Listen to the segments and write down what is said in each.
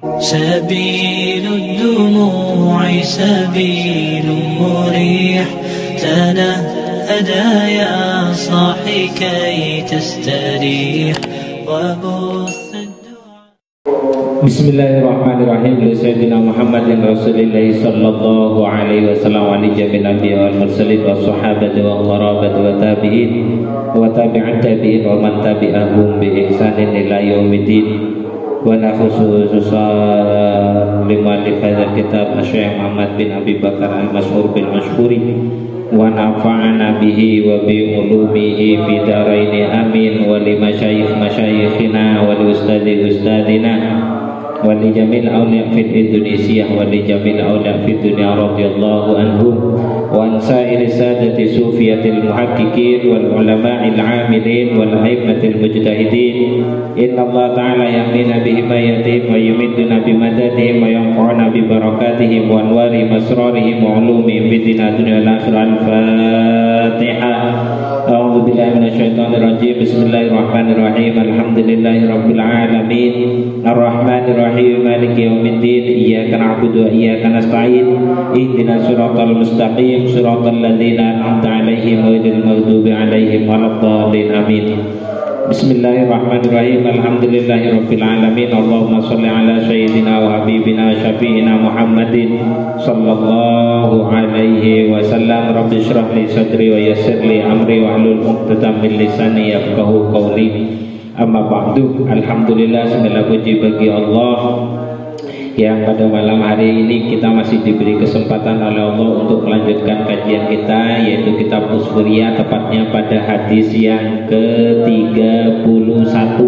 سبيل الدموع سبيل مريح تنهدى يا صاحي كي تستريح وبث Bismillahirrahmanirrahim. Li Sayyidina Muhammadin Rasulillahi sallallahu alaihi wasallam wa li jami'il anbiya wal mursalin wa sahabati wa qarabati wa tabi'in wa tabi'at tabi'in wa man tabi'ahum bi ihsanin ila yaumiddin. Wa nakhususan liman li hadzal kitab Syekh Muhammad bin Abi Bakar al-Masyhur bil Masyhuri wa nafa'ana bihi wa bi ulumihi fi daraini amin wa li masyayikhina wa li ustadina wa li jamil awliya fil Indonesia wa li jamil awliya fid dunya radhiyallahu anhum wa an sa'iri sadati sufiyatil muhaqqiqin wal ulama'il 'amilin wal a'immatil mujtahidin. Inna Allah ta'ala yamina bi himayatihim wa yumidduna bi madadihim wa yanfa'una bi barakatihim wa anwari masrarihim wa ulumihim fid dunya wal akhirah. Al-Fatihah. A'udzu billahi minasyaitonir rajim. Bismillahirrahmanirrahim. Alhamdulillahi rabbil alamin. Arrahmanir rahim. Maliki yaumiddin. Iyyaka na'budu wa iyyaka nasta'in. Ihdinas siratal mustaqim. Siratal ladzina an'amta 'alaihim ghairil maghdubi 'alaihim waladdallin. Amin. Bismillahirrahmanirrahim. Alhamdulillahi rabbil alamin. Allahumma shalli ala sayyidina wa habibina syafi'ina Muhammadin sallallahu alaihi wasallam. Rabbi shrah li sadri wa yassir li amri wa hlul 'uqdatam min lisani yafqahu qawli. Amma ba'du. Alhamdulillah, segala puji bagi Allah yang pada malam hari ini kita masih diberi kesempatan oleh Allah untuk melanjutkan kajian kita, yaitu kitab Uswuriyah, tepatnya pada hadis yang ke-31.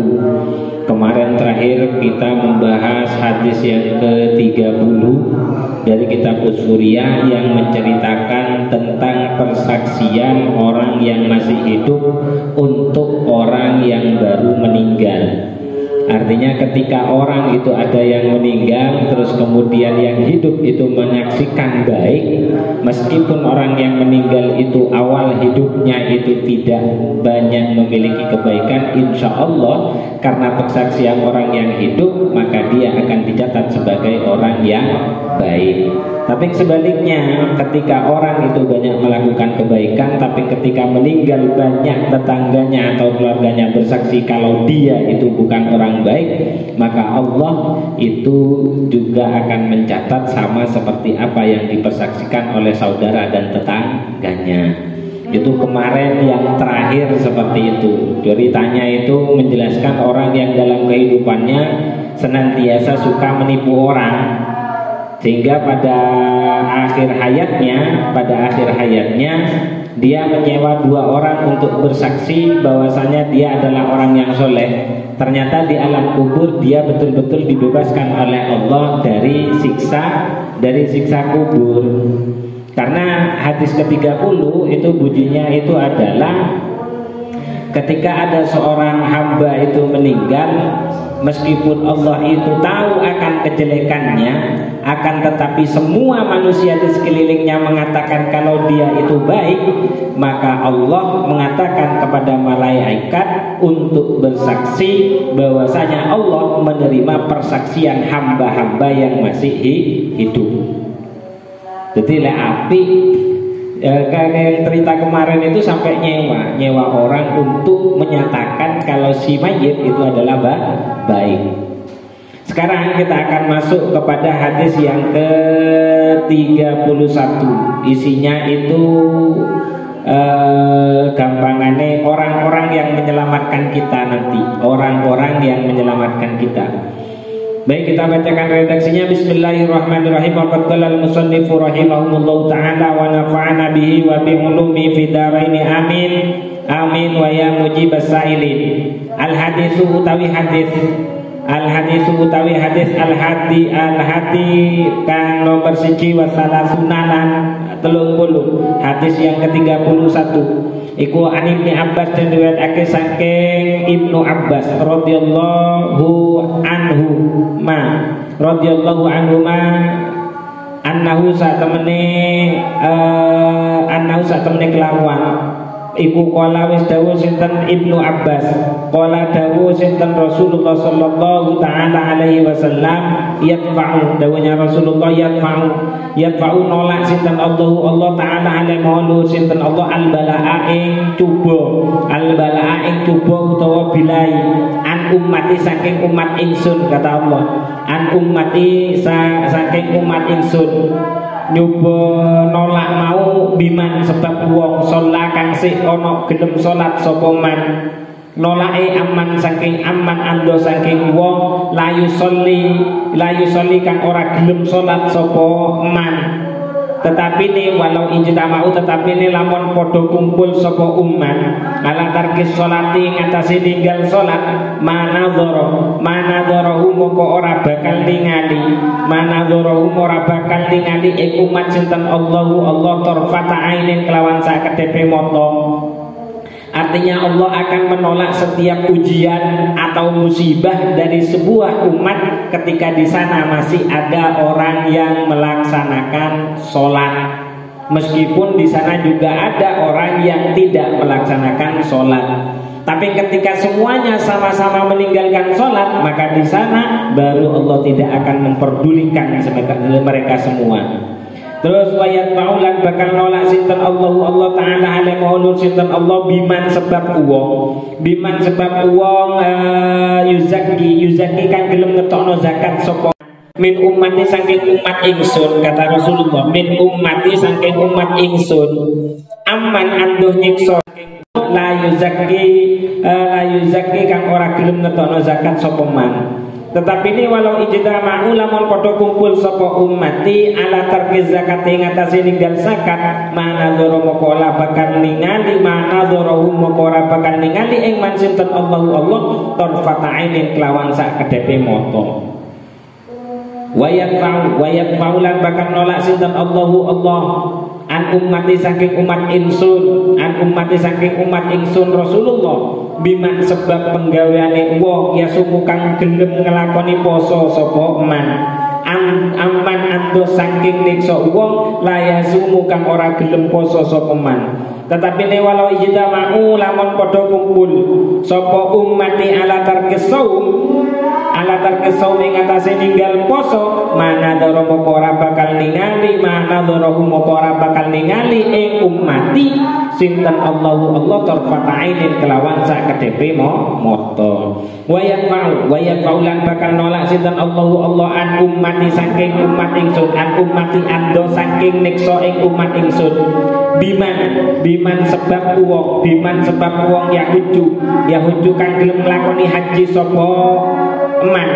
Kemarin terakhir kita membahas hadis yang ke-30 dari kitab Uswuriyah yang menceritakan tentang persaksian orang yang masih hidup untuk orang yang baru meninggal. Artinya ketika orang itu ada yang meninggal, terus kemudian yang hidup itu menyaksikan baik, meskipun orang yang meninggal itu awal hidupnya itu tidak banyak memiliki kebaikan, insya Allah karena persaksian orang yang hidup maka dia akan dicatat sebagai orang yang baik. Tapi sebaliknya, ketika orang itu banyak melakukan kebaikan, tapi ketika meninggal banyak tetangganya atau keluarganya bersaksi kalau dia itu bukan orang baik, maka Allah itu juga akan mencatat sama seperti apa yang dipersaksikan oleh saudara dan tetangganya. Itu kemarin yang terakhir seperti itu. Ceritanya itu menjelaskan orang yang dalam kehidupannya senantiasa suka menipu orang, sehingga pada akhir hayatnya dia menyewa 2 orang untuk bersaksi bahwasanya dia adalah orang yang soleh. Ternyata di alam kubur dia betul-betul dibebaskan oleh Allah dari siksa kubur. Karena hadis ke-30 itu bunyinya itu adalah ketika ada seorang hamba itu meninggal, meskipun Allah itu tahu akan kejelekannya, akan tetapi semua manusia di sekelilingnya mengatakan kalau dia itu baik, maka Allah mengatakan kepada malaikat untuk bersaksi bahwasanya Allah menerima persaksian hamba-hamba yang masih hidup. Jadi api kayak cerita kemarin itu sampai nyewa orang untuk menyatakan kalau si mayit itu adalah baik. Sekarang kita akan masuk kepada hadis yang ke-31. Isinya itu gampangannya orang-orang yang menyelamatkan kita nanti, orang-orang yang menyelamatkan kita. Baik, kita bacakan redaksinya. Bismillahirrahmanirrahim. Waqad qala al-musannifu rahimahumullahu ta'ala wa nafa'ana bihi wa bi ulumi fi daraini amin amin wa ya mujibas sa'ilin. Al-hadisu utawi hadis al-hadi kang nomor 1 wa salasunalan 30. Hadis yang ke-31 iku an Ibnu Abbas dan riwayatake saking Ibnu Abbas radhiyallahu anhu annahu satemene kelawan iku qala wis dawuh sinten Ibnu Abbas, qala dawuh sinten Rasulullah sallallahu taala alaihi wasallam, yadfa'u dawuhnya Rasulullah, yadfa'u nolak sinten Allah taala alaihi maulu sinten Allah al-balaa ing cuba utawa bilai an ummati saking umat ingsun, kata Allah, an ummati saking umat ingsun, nyoba nolak mau biman sebab wong sholat kang sik ana gelem salat sapa man, nolake aman saking aman ando saking wong layu soli kang ora gelem salat sapa man. Tetapi ini walau ijtama'u, tetapi ini lamun podo kumpul sapa umat ala tarkis sholati ngatasi ninggal sholat, mana dharahu moko ora bakal ningali ing umat sinten Allah tarfata ainin kelawan sak kedepe mata. Artinya Allah akan menolak setiap ujian atau musibah dari sebuah umat ketika di sana masih ada orang yang melaksanakan sholat, meskipun di sana juga ada orang yang tidak melaksanakan sholat. Tapi ketika semuanya sama-sama meninggalkan sholat, maka di sana baru Allah tidak akan memperdulikan mereka semua. Terus wayat maulan bakal nolak sinten Allah taala alaihi maulud sinten Allah biman sebab uang yuzaki kan gelem ngetokno zakat sapa min ummati saking umat ingsun, kata Rasulullah, min ummati saking umat ingsun aman anduh nyiksa la yuzaki kang ora gelem ngetokno zakat sapa man. Tetapi ini walau ijtama'u lamun padha kumpul sapa ummati ala tarkiz zakat ing atase ninggal zakat, mana dzoro moko ora bakal ningali ing man sinten Allah tarfata ainin kelawan sak kedepe mata. Wayat maulan bakal nolak sinten Allah an ummati saking umat ingsun Rasulullah biman sebab penggaweane wong ya suku kang gelem nglakoni poso sapa man aman ando saking niksa wong la yasumu kang ora gelem poso sapa man. Tetapi ne walau ijtama'u lamun padha kumpul sapa ummati ala tarkis saum ing atase ninggal poso, mana doro moko ora bakal ningali ing ummati sinten Allah tarfata ainin kelawan sak kedepe mata. Wayat maulan bakal nolak sinten Allah an ummati saking umat ingsun, an ummati ando saking niksa ing umat ingsun biman sebab wong yahuju kang gelem nglakoni haji sapa man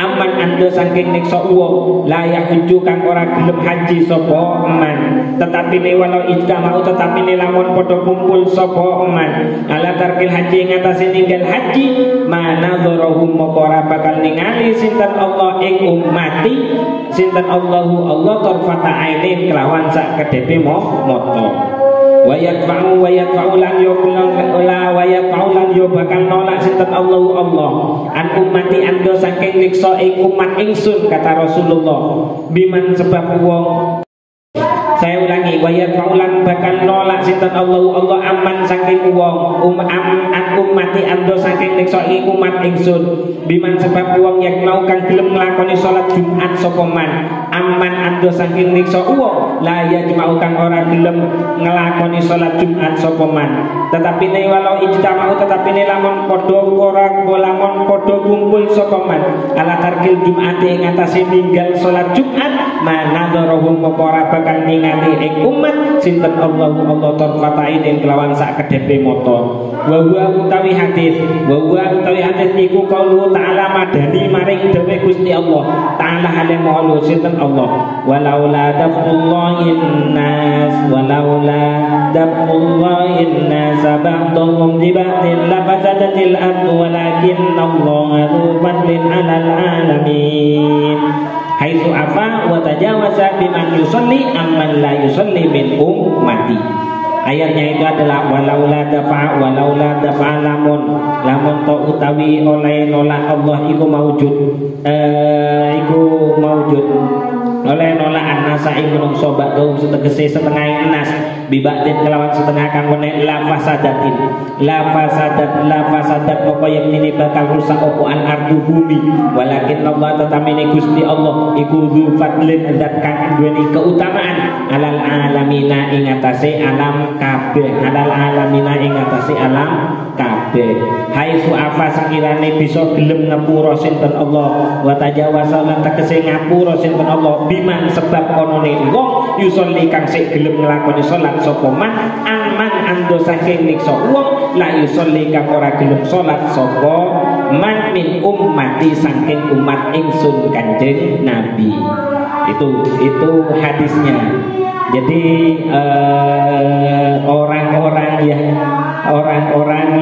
aman ando saking niksa wong la yahuju kang ora gelem haji sapa man. Tetapi ne walau ijtama'u, tetapi ne lamun padha kumpul sapa man ala tarkil haji ing atase ninggal haji, mana dzarahum moko ora bakal ningali sinten Allah ing ummati sinten Allah tarfata ainin kelawan sak kedepe mata. Wayat faulan yo bakal nolak sinten Allah an ummati ando saking niksa ing umat ingsun, kata Rasulullah, biman sebab wong. Saya ulangi, wayat faulan bakal nolak sinten Allah aman saking wong an ummati ando saking niksa ing umat ingsun biman sebab wong yak mau kang gelem nglakoni salat Jumat sapa man aman ando saking niksa wong la yajma'u kang ora gelem nglakoni salat Jumat sapa man. Tetapi ne walau ijtama'u, tetapi ne lamun padha kumpul sapa man ala tarkil Jumat ing atase ninggal salat Jumat, mana darahum ora bakal ningali ing umat sinten Allah tarfata ainin kelawan sak kedepe mata. Wa utawi hadis iku qaulu ta'ala madani maring dawuh Gusti Allah ta'ala hale maulu sinten Allah, walaula daf'ullahin nas ba'dhum li ba'din lafasadatil ardu walakinnallaha dzu fadlin 'alal 'alamin haitsu afa wa tajawaza biman yusalli amman la yusalli min ummati. Ayatnya itu adalah walaula dafa lamun to utawi oleh nolak Allah iku maujud oleh nolak an-nasa ing menungso ba'dhum setegese setengah nas bibatin kelawan setengah kang wene la fasadat moko yektine bakal rusak opo al ardu bumi walakin Allah tetamine Gusti Allah iku dzu fadlin zat kang duweni keutamaan alal alamina ing atase alam kabeh haitsu afa sekirane bisa gelem ngapura sinten Allah wa tajawasa lan tegese ngapura sinten Allah biman sebab konone wong yusolli kang sik gelem nglakoni salat sapa man aman ando saking niksa wong la yusolli kang ora gelem salat sapa man min ummati saking umat ingsun Kanjeng Nabi. Itu hadisnya. Jadi orang-orang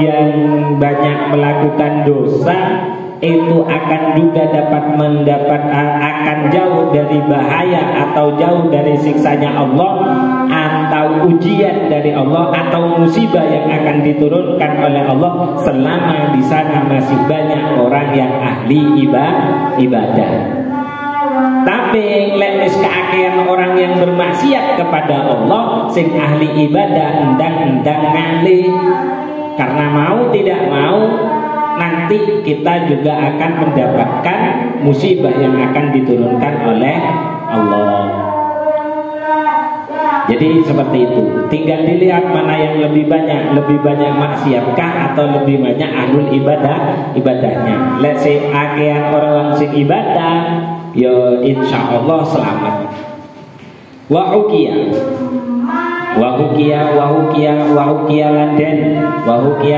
yang banyak melakukan dosa itu akan juga akan jauh dari bahaya atau jauh dari siksanya Allah atau ujian dari Allah atau musibah yang akan diturunkan oleh Allah selama di sana masih banyak orang yang ahli ibadah. Tapi lek wis keakean orang yang bermaksiat kepada Allah sing ahli ibadah endang-endang ngalih karena mau tidak mau nanti kita juga akan mendapatkan musibah yang akan diturunkan oleh Allah. Jadi seperti itu. Tinggal dilihat mana yang lebih banyak maksiatkah atau lebih banyak ahlul ibadahnya. Let's say akean orang sing ibadah, ya insya Allah selamat. Wa hukiya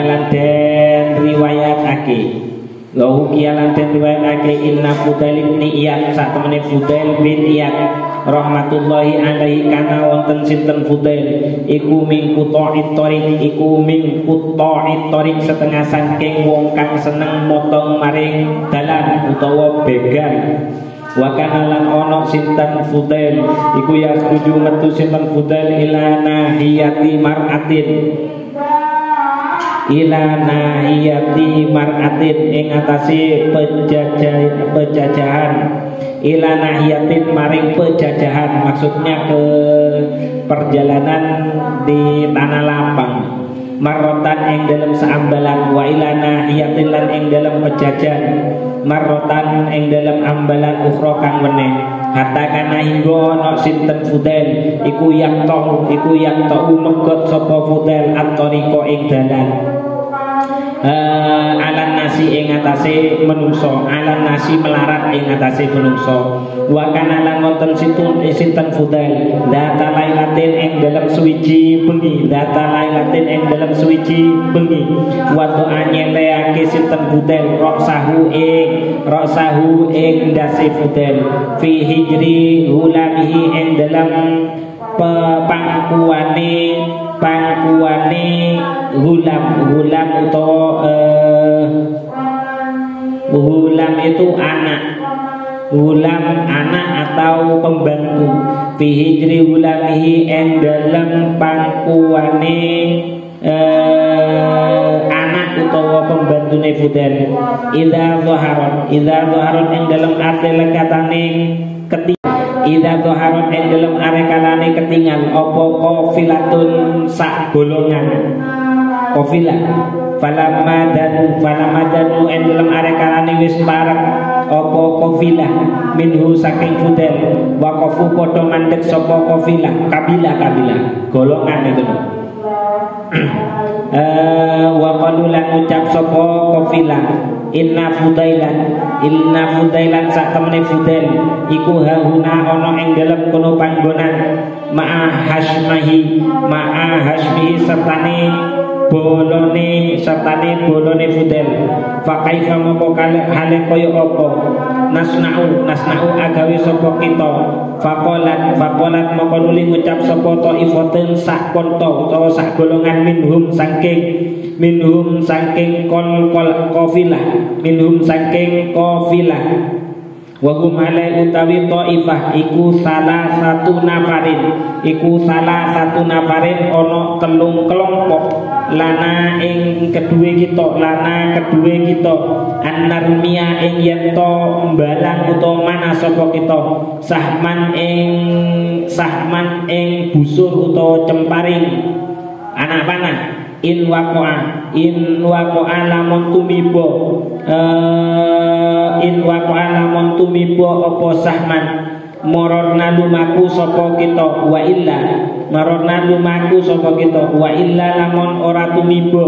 landen riwayat ake inna Fudail bin Iyad sak temene Fudail bin Iyad rahmatullahi alaihi kana wonten sinten Fudail iku min quta'it thariq setengah saking wong kang seneng motong maring dalan utawa begal. Wa kana lan ono sinten Fudail iku ya setuju metu sinten Fudail ila nahiyati mar'atin ing atase pejajahan ila nahiyatin maring pejajahan, maksudnya ke perjalanan di tanah lapang. Marrotan ing dalam seambalan wa ila nahiyatin lan ing dalam pejajahan marrotan ing dalam ambalan ukhra kang meneh hatta kana hingga ana sinten Fudail iku yang tau megot sapa Fudail at-tariqa ing dalan alan nasi ing atase menungso, alan nasi melarat ing atase menungso. Wa kana lan wonten sinten Fudail data lailatin ing dalam suwiji bengi, wa doa nyeleake sinten Fudail roksahu ing ndase Fudail fi hijri hulamihi ing dalam pangkuane hulam utawa hulam itu anak atau pembantu fi hijri hulamihi ing dalam pangkuane anak utawa pembantune Fudail idza zaharat ing dalam arti lekatane Ida doharot ing dalam arekalane ketingal opo kofilatun sak golongan kofilah falamadu ing dalam arekalane wis parek opo kofilah minhu saking Fudail waqafu padha mandeg sapa kofilah kabilah golongan itu wa qalulan ucap sapa kofilah Inna Fudailan sak temene Fudail iku hahuna ana ing dalem kono panggonan ma'a hashmihi sertane bolone Fudail fa kaifa moko hale kaya apa nasna'u agawe sapa kita faqalat moko nuli ngucap sapa taifatun sak konto utawa sak golongan minhum saking Wa hum alai utawi taifah iku salah satu nafarin ono telung kelompok lana kedue kita annarmia ing yen to mbalang utawa mana sapa kita sahman ing busur utawa cemparing anak panah in waqa'a lamun tumiba apa sahman marorna lumaku sapa kita wa illa lamun ora tumiba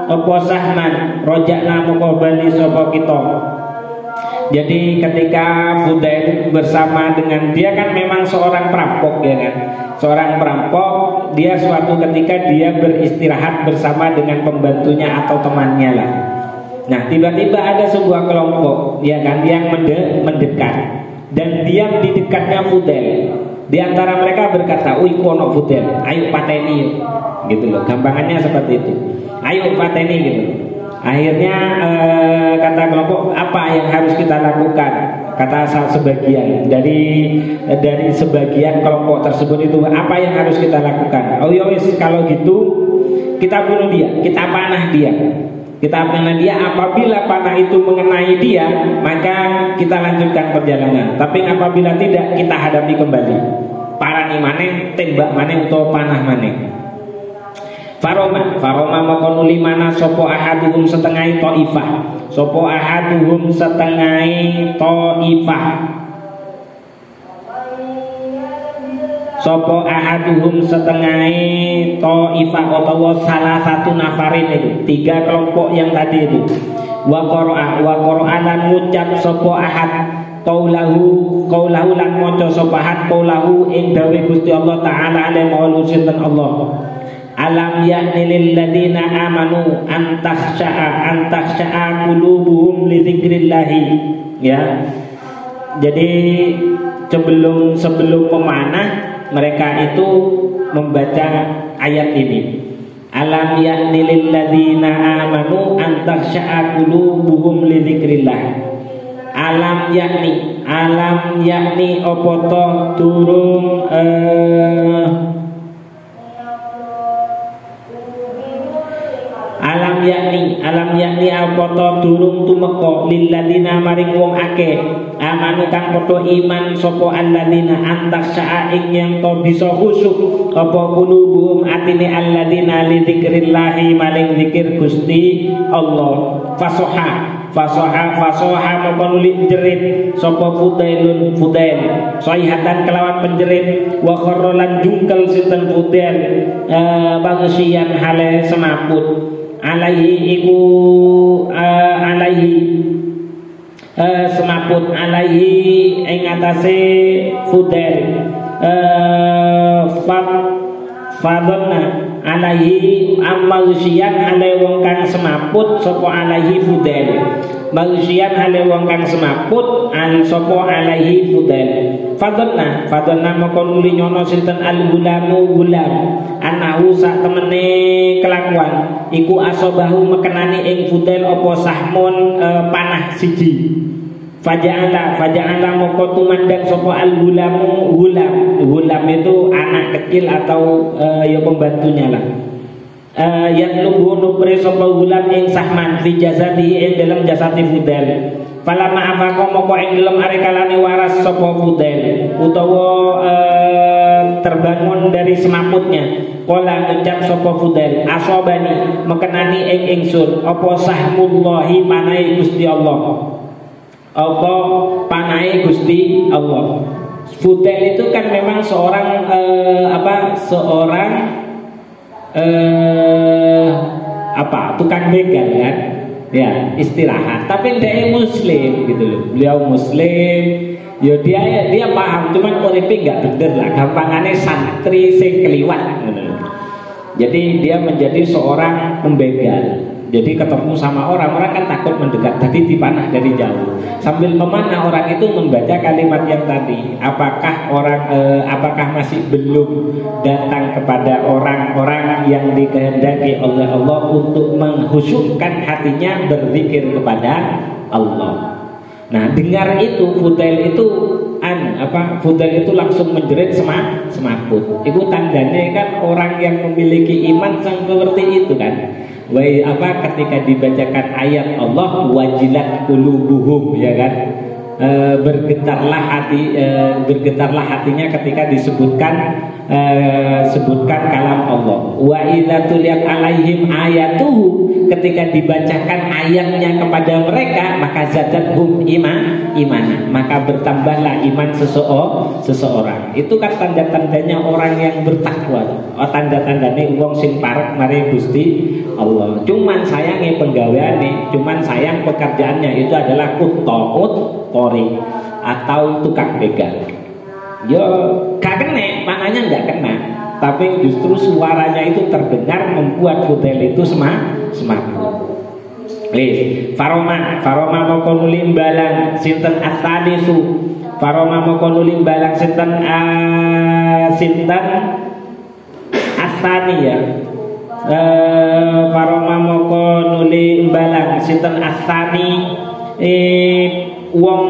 apa sahman rojakna moko bali sapa kita. Jadi ketika Fudail bersama dengan dia kan memang seorang perampok ya kan. Seorang perampok, dia suatu ketika dia beristirahat bersama dengan pembantunya atau temannya lah. Nah, tiba-tiba ada sebuah kelompok ya kan yang mendekat dan diam di dekatnya Fudail. Di antara mereka berkata, "Ui kono Fudail, ayo pateni." Gitu loh, gampangannya seperti itu. Ayo pateni gitu. Akhirnya kata kelompok, apa yang harus kita lakukan? Kata sebagian dari sebagian kelompok tersebut itu, apa yang harus kita lakukan? Oh yowis, kalau gitu kita bunuh dia, kita panah dia. Apabila panah itu mengenai dia, maka kita lanjutkan perjalanan. Tapi apabila tidak, kita hadapi kembali. Parani maneh, tembak maneh atau panah maneh. Faroma moko nuli mana sopo ahaduhum setengah taifah. Atau salah satu nafarin itu, 3 kelompok yang tadi itu. Wa qara'a lan ngucap sopo ahad qaulahu lan maca sopo ahad qaulahu ing dawe Gusti Allah taala alaihi wa Allah. Alam ya'ni lil ladina amanu an takhsha'a qulubuhum li dzikrillah ya. Jadi sebelum memanah mereka itu membaca ayat ini. Alam ya'ni lil ladina amanu an takhsha'a qulubuhum li dzikrillah. Alam yakni apa to durung alam yakni apa to durung tumeka lilladina maring wong akeh amanu kang padha iman sapa alladzina antaksha ing yang to bisa khusyuk apa qulubuhum atine alladzina li dzikrillah maring zikir Gusti Allah. Fasoha maka nulis jerit sapa Fudail soihatan kelawan penjerit wa kharralan jungkel sinten Fudail bangsian hale semaput alaihi ing atase Fudail fadonna alaihi amausian hale wong kang semaput sapa alaihi Fudail manusian hale wong kang semaput an sapa alaihi Fudail fadonna moko nuli nyono sinten al-gulamu gulam anahu sak temene kelakuan iku asobahu mekenani ing Fudail apa sahmun panah siji. Faja'ala moko tumandang sapa al-gulamu gulam itu anak kecil atau ya pembantunya lah. Yang lubu nupre sapa gulam ing sahman fi jasadi ing dalam jasadi Fudail. Fala ma'afaqo moko ing dalam arekalane waras sapa Fudail utawa terbangun dari semaputnya. Kala ngucap sapa Fudail asobani mekenani ing ingsun apa sahmullahi panai Gusti Allah. Apa panai Gusti Allah. Fudail itu kan memang seorang tukang begal kan, ya istirahat. Tapi dia Muslim gitu loh. Beliau Muslim, ya dia paham, cuman uripe nggak bener lah. Gampangannya santri sing keliwat. Gitu. Jadi dia menjadi seorang pembegal. Jadi ketemu sama orang kan takut mendekat, jadi dipanah dari jauh. Sambil memanah orang itu membaca kalimat yang tadi. Apakah masih belum datang kepada orang-orang yang dikehendaki oleh Allah untuk menghusyukkan hatinya berzikir kepada Allah. Nah, dengar itu Fudail itu Fudail itu langsung menjerit semaput. Itu tandanya kan orang yang memiliki iman seperti itu kan. Ketika dibacakan ayat Allah wajilat qulubuhum, ya kan, bergetarlah hatinya ketika disebutkan kalam Allah. Wa idza tuliyat alaihim ayatuhu, ketika dibacakan ayatnya kepada mereka maka zadathum imana, maka bertambahlah iman seseorang. Itu kan tanda-tandanya orang yang bertakwa. Tanda-tandanya wong sing parek mari Gusti Allah. Cuman sayangnya penggaweane, sayang pekerjaannya itu adalah kuttaut qori atau tukang begal. Yo gak kena, maknanya nggak kena, tapi justru suaranya itu terdengar membuat Fudail itu semakut. Faroma moko nulim balang sinten asalisu. Faroma moko nulim balang sinten asani ya. Faroma moko nulim balang sinten asani wong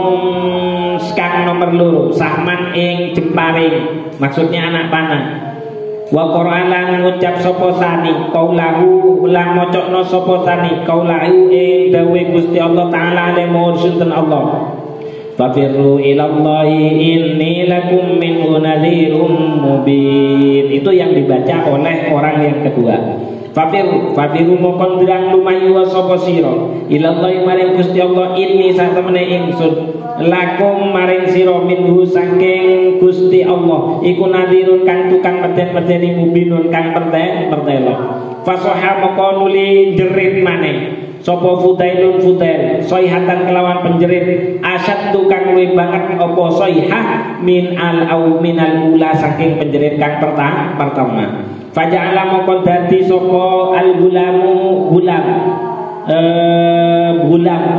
kang nomor loro sahman ing jemparing, maksudnya anak panah. Wa Qur'anan ngucap sapa sani kaulahu ulang mocokno sapa sani kaulahu ing dawe Gusti Allah taala le mursyidun Allah. Fafirru ilallahi inni lakum minhu nadhirum mubin. Itu yang dibaca oleh orang yang kedua. Fafiru mokon dirang lumayu sapa sira ilallahi maring Gusti Allah inni satemene ingsun lakum maring sira minhu saking Gusti Allah iku nadirun kang tukang meden-medeni mubinun kang pertelo. Fasoha moko nuli jerit maneh sapa Fudail soihatan kelawan penjerit asad tukang luwih banget apa soihah minal ula saking penjerit kang pertama. Faja'ala moko dadi sapa al-gulamu gulam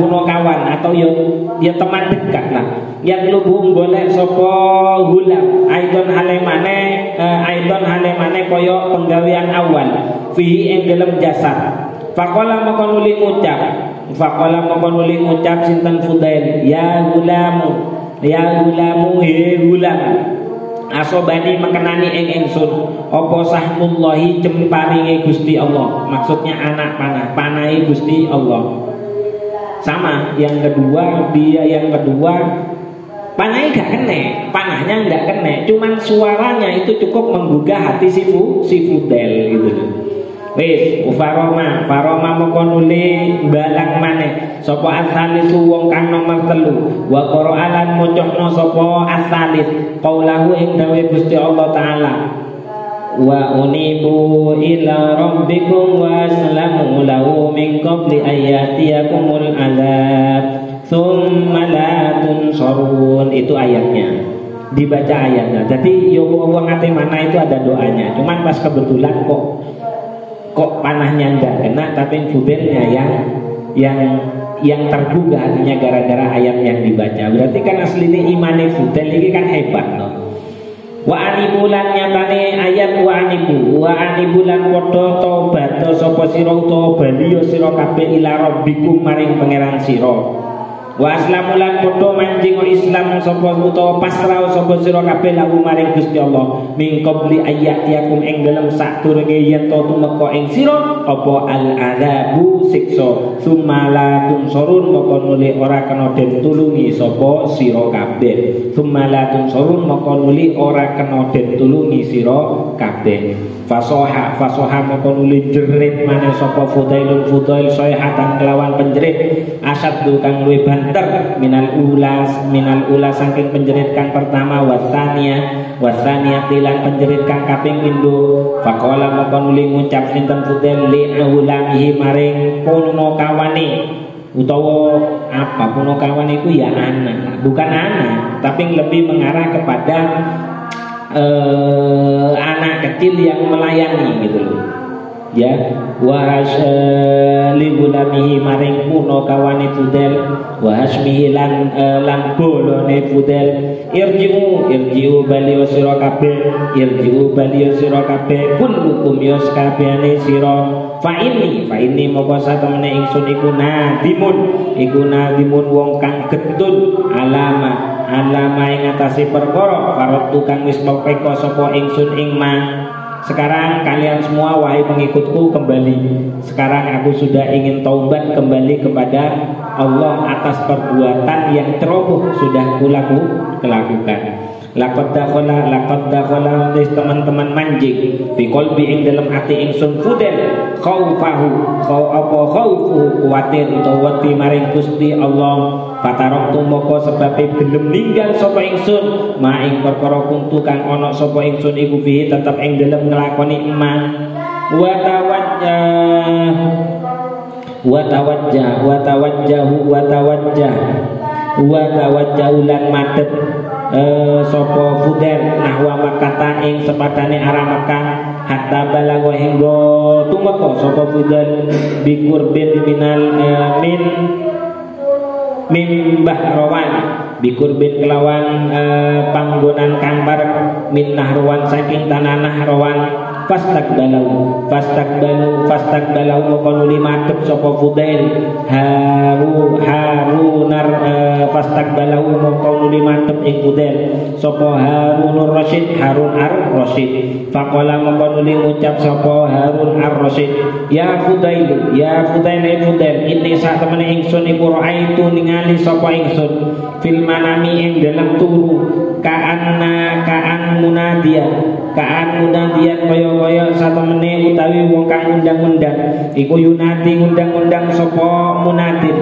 puno kawan atau ya teman dekat lah. Yang lubu golek sapa gulam aidon halemane kaya penggawean awal fihi ing dalem jasad. Faqala moko nuli ngucap sinten Fudail ya gulamu he gulam asobani mengenani ing ingsun apa sahmullahi jemparinge Gusti Allah, maksudnya anak panahi Gusti Allah. Sama yang kedua panahi gak kena, panahnya gak kena, cuman suaranya itu cukup menggugah hati si Fudail gitu. Wis faroma moko nuli balang maneh sapa asalisu wong kang nomor 3 wa qur'alan mocokno sapa asalis qaulahu ing dawe Gusti Allah taala wa unibu ila rabbikum wa aslamu lahu min qabli ayatiyakumul azab tsumma la tunsarun. Itu ayatnya, dibaca ayatnya. Jadi yo wong ate mana itu ada doanya, cuman pas kebetulan kok panahnya enggak kena, tapi Fudailnya yang tergugah hatinya gara-gara ayat yang dibaca. Berarti kan aslinya imane Fudail ini kan hebat, no? Wa anibulan nyatane ayat wa anibulan padha tobat sapa sira utawa bali sira kabeh ila rabbikum maring pangeran sira. Wa aslamulan padha manjing Islam sapa utawa pasrah sapa sira kabeh lahu maring Gusti Allah min qabli ayatiakum ing dalem sadurunge yen to tumeka ing sira apa al adzabu siksa sumala tunsurun moko nuli ora kena den tulungi sapa sira kabeh sumala tunsurun moko nuli ora kena den tulungi sira kabeh. Fasoha moko nuli jerit maneh sapa Fudail sayhatan kelawan penjerit asad kang luwih banter minal ula saking penjerit kang pertama wasania tilan penjerit kang kaping pindho. Faqala moko nuli ngucap sinten Fudail li ulamihi maring puno kawane utawa apa puno kawan itu ya anak, bukan anak tapi lebih mengarah kepada anak kecil yang melayani gitu loh. ya li gulamihi maring puno kawane Fudel wa hasmihi lan bolone Fudel irji'u baliyo sira kabeh kullukum yos kabehane sira fa inni moko satemene ingsun iku nadimun wong kang getun alama ing atase perkara karep tukang wis mepeka sapa ingsun ing Sekarang kalian semua wahai pengikutku kembali. Sekarang aku sudah ingin taubat kembali kepada Allah atas perbuatan yang ceroboh sudah kulakukan. Laqad dakhala teman-teman manjing fi qalbi ing dalam hati ingsun Fudel khaufuhu kuwatir utawa wedi maring Gusti Allah. Fataroktu moko sebabe gelem ninggal sapa ingsun ma ing perkara kuntu kang ana sapa ingsun iku fihi tetep ing dalem nglakoni eman wa tawajjahu lan madhep sapa Fudel nahwa Makkah ing sepadane arah Makkah hatta balagha hingga tumeka sapa Fudel bikurbin min Bahrawan bikurbin kelawan panggonan kang bareng min Nahrawan saking tanah Nahrawan fastakbalu moko nuli madhep sapa Fudail fastakbalu moko nuli madhep ing Fudail sapa Harun ar-Rasyid faqala moko nuli ngucap sapa Harun ar-Rasyid ya Fudail ini sak temene ingsun iku raaitu ningali sapa ingsun fil manami ing dalam turu kaan munadian kaya satemene utawi wong kang undang-undang iku yunati undang-undang sapa munadin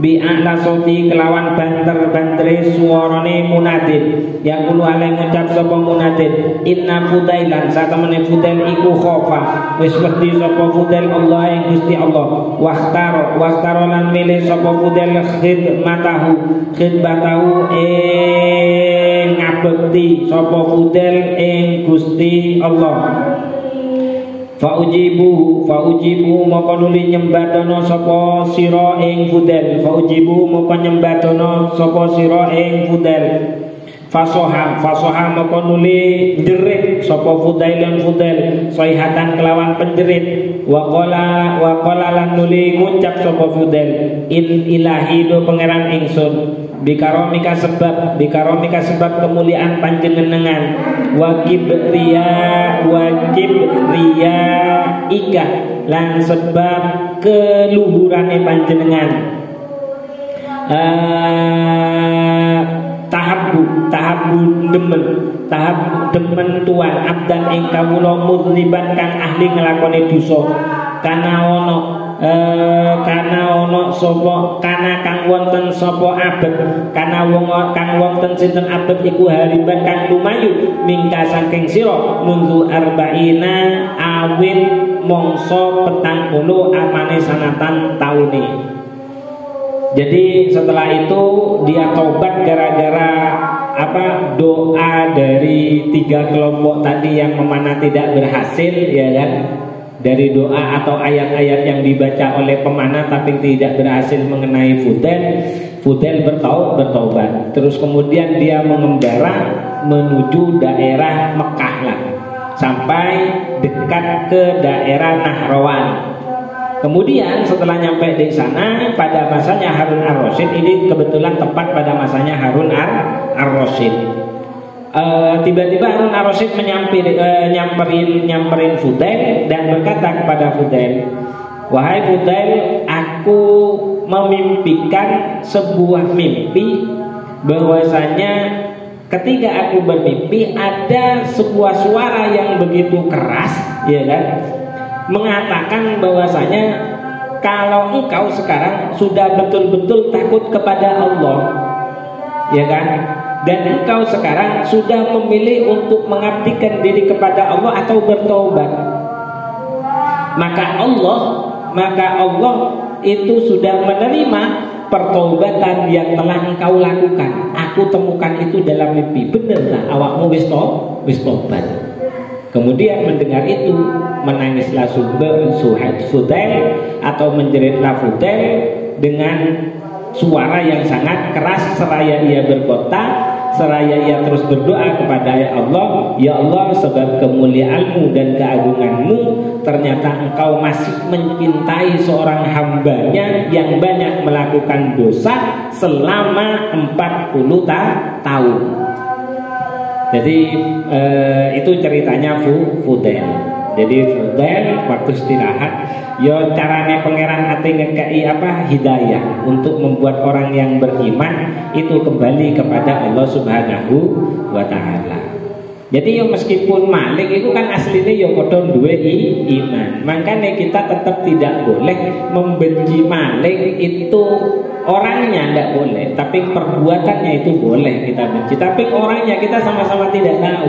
bi a'la sauti kelawan banter-bantere suarane munadin yang kulo ale ngucap sapa munadin inna Fudailan satemene Fudail iku khofa wis wedi sapa Fudail Allah ing Gusti Allah wastaro lan milih sapa Fudail khidbatahu ngabekti sapa Fudail ing Gusti Allah. Faujibu moko nuli nyembadana sapa sira ing Fudail fasoha moko nuli jerit sapa Fudail sayhatan kelawan penjerit wa qala lan nuli ngucap sapa Fudail in ilahi do pangeran ingsun bikaromika sebab kemuliaan panjenengan wajib ria ika lan sebab keluhurane panjenengan tahab demen tuan abdan ing kawula mudliban kang ahli nglakoni dosa kana kang wonten sapa abet kana wong kang wonten sinten abet iku hariban kang lumayu mingka saking sira mundu arba'ina awin mongso 40 amane sanatan taune. Jadi setelah itu dia taubat gara-gara doa dari 3 kelompok tadi yang memanah tidak berhasil, ya kan? Dari doa atau ayat-ayat yang dibaca oleh pemanah tapi tidak berhasil mengenai Fudail bertaubat. Terus kemudian dia mengembara menuju daerah Mekah lah, sampai dekat ke daerah Nahrawan. Kemudian setelah nyampe di sana pada masanya Harun ar-Rasyid, ini kebetulan tepat pada masanya Harun ar-Rasyid. Tiba-tiba Harun ar-Rasyid nyamperin Fudail dan berkata kepada Fudail, wahai Fudail, aku memimpikan sebuah mimpi bahwasanya ketika aku bermimpi ada sebuah suara yang begitu keras, ya kan, mengatakan bahwasanya kalau engkau sekarang sudah betul-betul takut kepada Allah, ya kan, dan engkau sekarang sudah memilih untuk mengabdikan diri kepada Allah atau bertobat, maka Allah itu sudah menerima pertobatan yang telah engkau lakukan. Aku temukan itu dalam mimpi. Benerlah awakmu wis tobat. Kemudian mendengar itu menangislah Fudail atau menjeritlah Fudail dengan suara yang sangat keras seraya ia berkata, seraya ia terus berdoa kepada Allah, ya Allah, sebab kemuliaan-Mu dan keagungan-Mu ternyata Engkau masih mencintai seorang hambanya yang banyak melakukan dosa selama 40 tahun. Jadi itu ceritanya Fudail. Jadi Fudail waktu istirahat, yo carane pangeran ate ngekei hidayah untuk membuat orang yang beriman itu kembali kepada Allah Subhanahu wa taala. Jadi yo meskipun malik itu kan aslinya yo padha duwe iman. Makanya kita tetap tidak boleh membenci malik itu orangnya, tidak boleh, tapi perbuatannya itu boleh kita benci. Tapi orangnya kita sama-sama tidak tahu.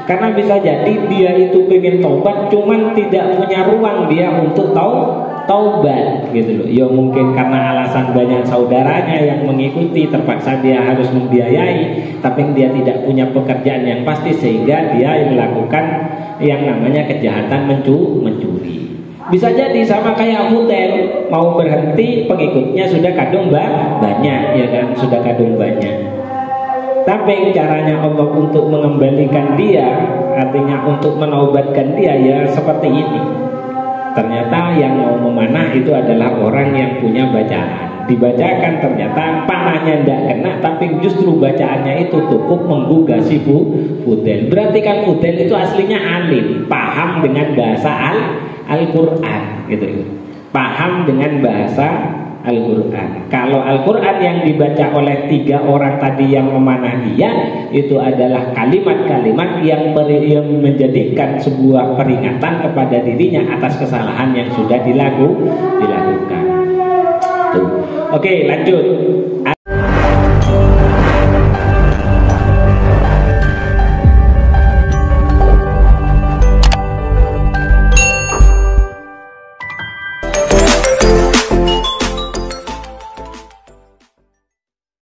Karena bisa jadi dia itu pengen taubat, cuman tidak punya ruang dia untuk taubat gitu loh. Ya mungkin karena alasan banyak saudaranya yang mengikuti, terpaksa dia harus membiayai, tapi dia tidak punya pekerjaan yang pasti sehingga dia melakukan yang namanya kejahatan mencuri. Bisa jadi sama kayak Fudail, mau berhenti pengikutnya sudah kadung banyak, ya kan, sudah kadung banyak. Tapi caranya Allah untuk mengembalikan dia, artinya untuk menaubatkan dia, ya seperti ini. Ternyata yang mau memanah itu adalah orang yang punya bacaan. Dibacakan ternyata panahnya tidak kena, tapi justru bacaannya itu cukup menggugah si Fudail. Berarti kan Fudail itu aslinya alim, paham dengan bahasa Al-Quran gitu. Paham dengan bahasa Al-Quran. Kalau Al-Quran yang dibaca oleh 3 orang tadi yang memanah dia, itu adalah kalimat-kalimat yang menjadikan sebuah peringatan kepada dirinya atas kesalahan yang sudah dilakukan. Tuh. Oke, lanjut.